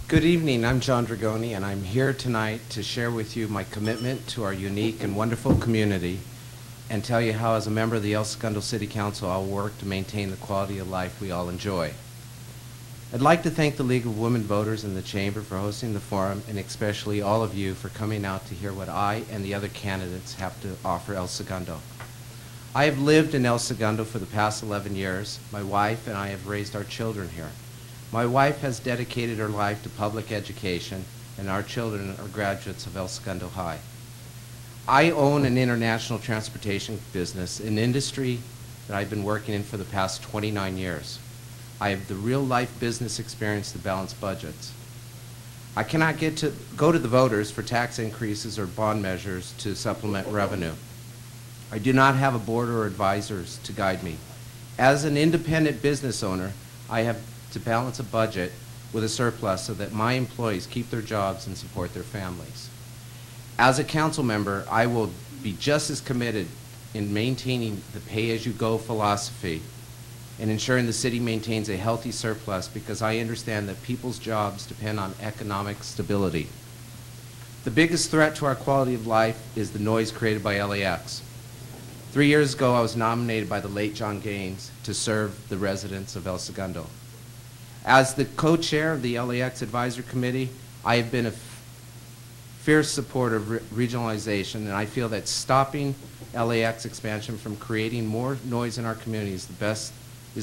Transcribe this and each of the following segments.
Good evening, I'm John Dragone, and I'm here tonight to share with you my commitment to our unique and wonderful community and tell you how, as a member of the El Segundo City Council, I'll work to maintain the quality of life we all enjoy. I'd like to thank the League of Women Voters and the Chamber for hosting the forum, and especially all of you for coming out to hear what I and the other candidates have to offer El Segundo. I have lived in El Segundo for the past 11 years. My wife and I have raised our children here. My wife has dedicated her life to public education, and our children are graduates of El Segundo High. I own an international transportation business, an industry that I've been working in for the past 29 years. I have the real-life business experience to balance budgets. I cannot go to the voters for tax increases or bond measures to supplement revenue. I do not have a board or advisors to guide me. As an independent business owner, I have to balance a budget with a surplus so that my employees keep their jobs and support their families. As a council member, I will be just as committed in maintaining the pay-as-you-go philosophy and ensuring the city maintains a healthy surplus, because I understand that people's jobs depend on economic stability. The biggest threat to our quality of life is the noise created by LAX. 3 years ago, I was nominated by the late John Gaines to serve the residents of El Segundo. As the co-chair of the LAX Advisory Committee, I have been a fierce supporter of regionalization, and I feel that stopping LAX expansion from creating more noise in our community is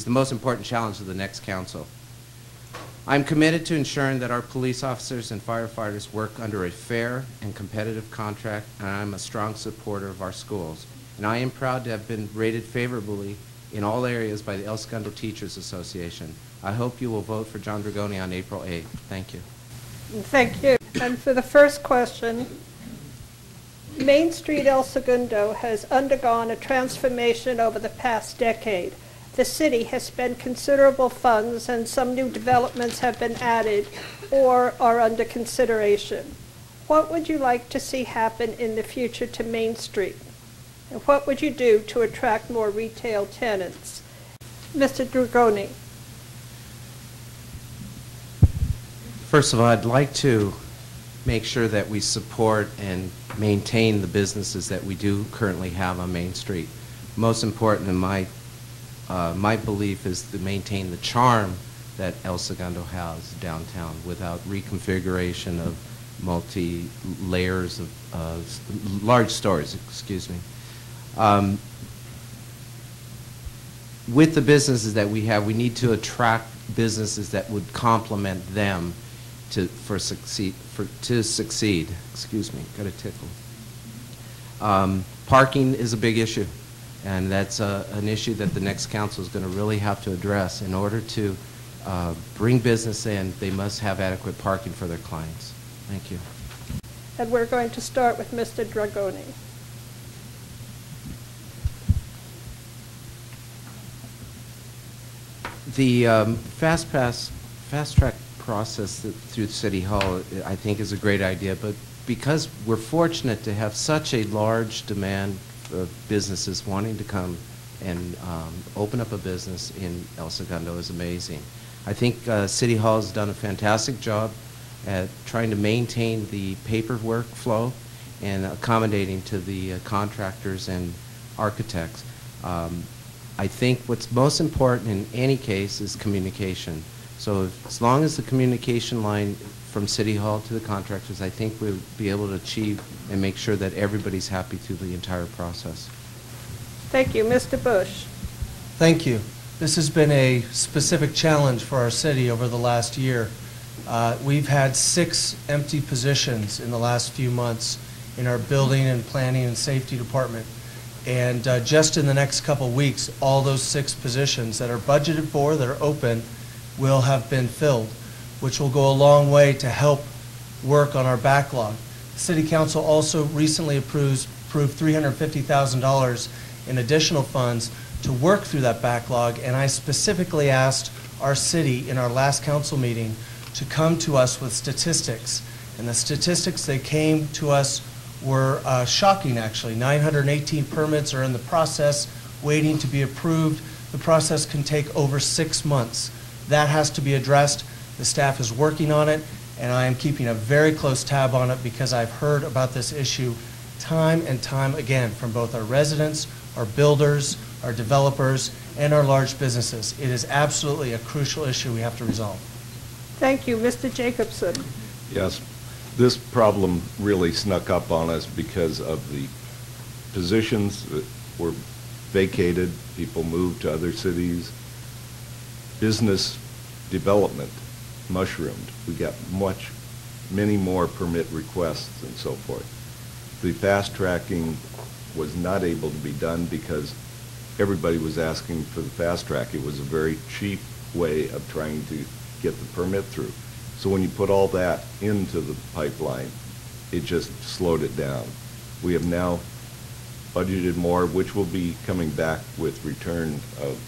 the most important challenge of the next council. I'm committed to ensuring that our police officers and firefighters work under a fair and competitive contract, and I'm a strong supporter of our schools. And I am proud to have been rated favorably in all areas by the El Segundo Teachers Association. I hope you will vote for John Dragone on April 8th. Thank you. Thank you. And for the first question, Main Street El Segundo has undergone a transformation over the past decade. The city has spent considerable funds, and some new developments have been added or are under consideration. What would you like to see happen in the future to Main Street? And what would you do to attract more retail tenants? Mr. Dragone. First of all, I'd like to make sure that we support and maintain the businesses that we do currently have on Main Street. Most important in my belief is to maintain the charm that El Segundo has downtown without reconfiguration of multi-layers of large stores, excuse me. With the businesses that we have, we need to attract businesses that would complement them to succeed. Excuse me, got a tickle. Parking is a big issue, and that's an issue that the next council is going to really have to address. In order to bring business in, they must have adequate parking for their clients. Thank you. And we're going to start with Mr. Dragone. The fast track process through City Hall, I think, is a great idea, but because we're fortunate to have such a large demand of businesses wanting to come and open up a business in El Segundo is amazing. I think City Hall has done a fantastic job at trying to maintain the paperwork flow and accommodating to the contractors and architects. I think what's most important in any case is communication. So as long as the communication line from City Hall to the contractors, I think we'll be able to achieve and make sure that everybody's happy through the entire process. Thank you. Mr. Bush. Thank you. This has been a specific challenge for our city over the last year. We've had 6 empty positions in the last few months in our building and planning and safety department. And just in the next couple weeks, all those 6 positions that are budgeted for, that are open, will have been filled, which will go a long way to help work on our backlog. The City Council also recently approved $350,000 in additional funds to work through that backlog, and I specifically asked our city in our last council meeting to come to us with statistics. And the statistics they came to us were shocking, actually. 918 permits are in the process, waiting to be approved. The process can take over 6 months. That has to be addressed. The staff is working on it, and I am keeping a very close tab on it because I've heard about this issue time and time again from both our residents, our builders, our developers, and our large businesses. It is absolutely a crucial issue we have to resolve. Thank you. Mr. Jacobson. Yes, this problem really snuck up on us because of the positions that were vacated, people moved to other cities, business development mushroomed. We got many more permit requests and so forth. The fast tracking was not able to be done because everybody was asking for the fast track. It was a very cheap way of trying to get the permit through. So when you put all that into the pipeline, it just slowed it down. We have now budgeted more, which will be coming back with return of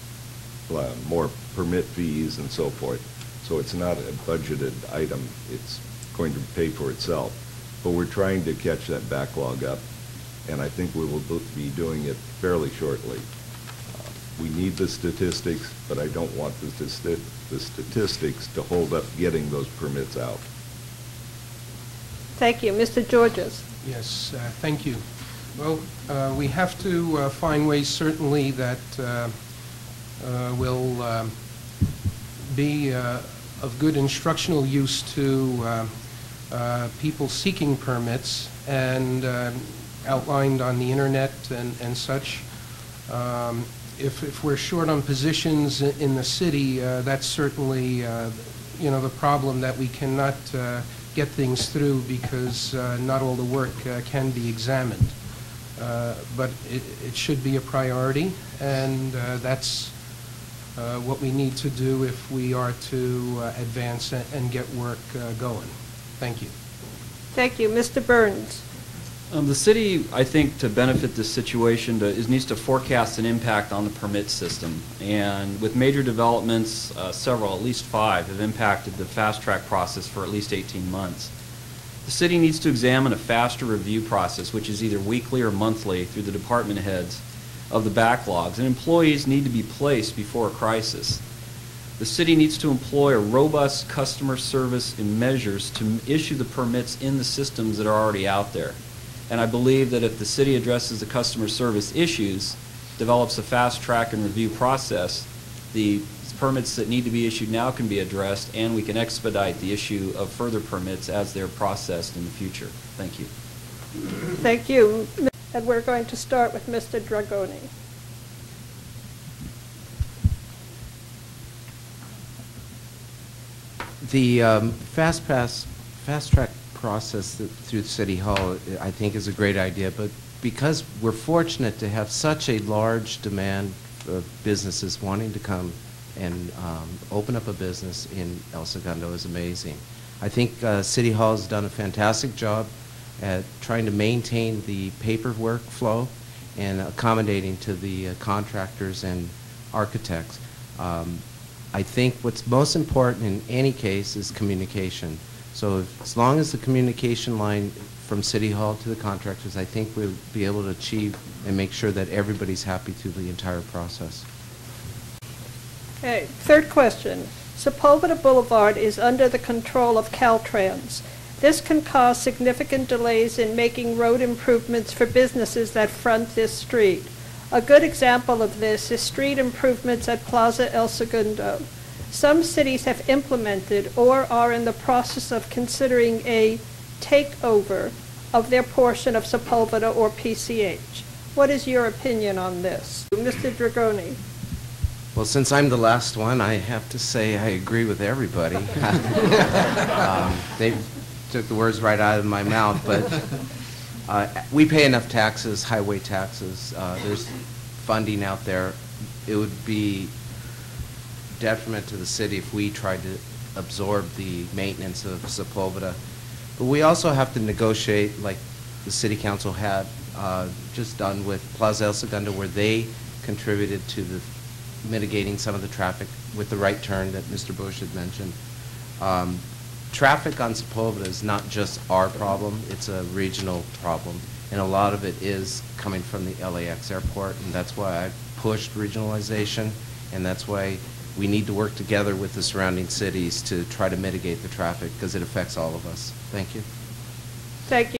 more permit fees and so forth. So it's not a budgeted item. It's going to pay for itself. But we're trying to catch that backlog up, and I think we will be doing it fairly shortly. We need the statistics, but I don't want the statistics to hold up getting those permits out. Thank you. Mr. Georges. Yes, thank you. Well, we have to find ways certainly that will be of good instructional use to people seeking permits and outlined on the internet and such. If we're short on positions in the city, that's certainly the problem, that we cannot get things through because not all the work can be examined. But it should be a priority, and that's what we need to do if we are to advance and get work going. Thank you. Thank you. Mr. Burns. The city, I think, to benefit this situation, needs to forecast an impact on the permit system. And with major developments, several, at least 5, have impacted the fast track process for at least 18 months. The city needs to examine a faster review process, which is either weekly or monthly through the department heads of the backlogs, and employees need to be placed before a crisis. The city needs to employ a robust customer service and measures to issue the permits in the systems that are already out there. And I believe that if the city addresses the customer service issues, develops a fast track and review process, the permits that need to be issued now can be addressed, and we can expedite the issue of further permits as they're processed in the future. Thank you. Thank you. And we're going to start with Mr. Dragone. The fast track process through City Hall, I think, is a great idea, but because we're fortunate to have such a large demand of businesses wanting to come and open up a business in El Segundo is amazing. I think City Hall has done a fantastic job at trying to maintain the paperwork flow and accommodating to the contractors and architects. I think what's most important in any case is communication. So as long as the communication line from City Hall to the contractors, I think we'll be able to achieve and make sure that everybody's happy through the entire process. Okay, third question. Sepulveda Boulevard is under the control of Caltrans. This can cause significant delays in making road improvements for businesses that front this street. A good example of this is street improvements at Plaza El Segundo. Some cities have implemented or are in the process of considering a takeover of their portion of Sepulveda or PCH. What is your opinion on this? Mr. Dragone. Well, since I'm the last one, I have to say I agree with everybody. They took the words right out of my mouth, but we pay enough taxes, highway taxes. There's funding out there. It would be detriment to the city if we tried to absorb the maintenance of Sepulveda. But we also have to negotiate, like the City Council had just done with Plaza El Segundo, where they contributed to the mitigating some of the traffic with the right turn that Mr. Bush had mentioned. Traffic on Sepulveda is not just our problem, it's a regional problem, and a lot of it is coming from the LAX airport, and that's why I pushed regionalization, and that's why we need to work together with the surrounding cities to try to mitigate the traffic because it affects all of us. Thank you. Thank you.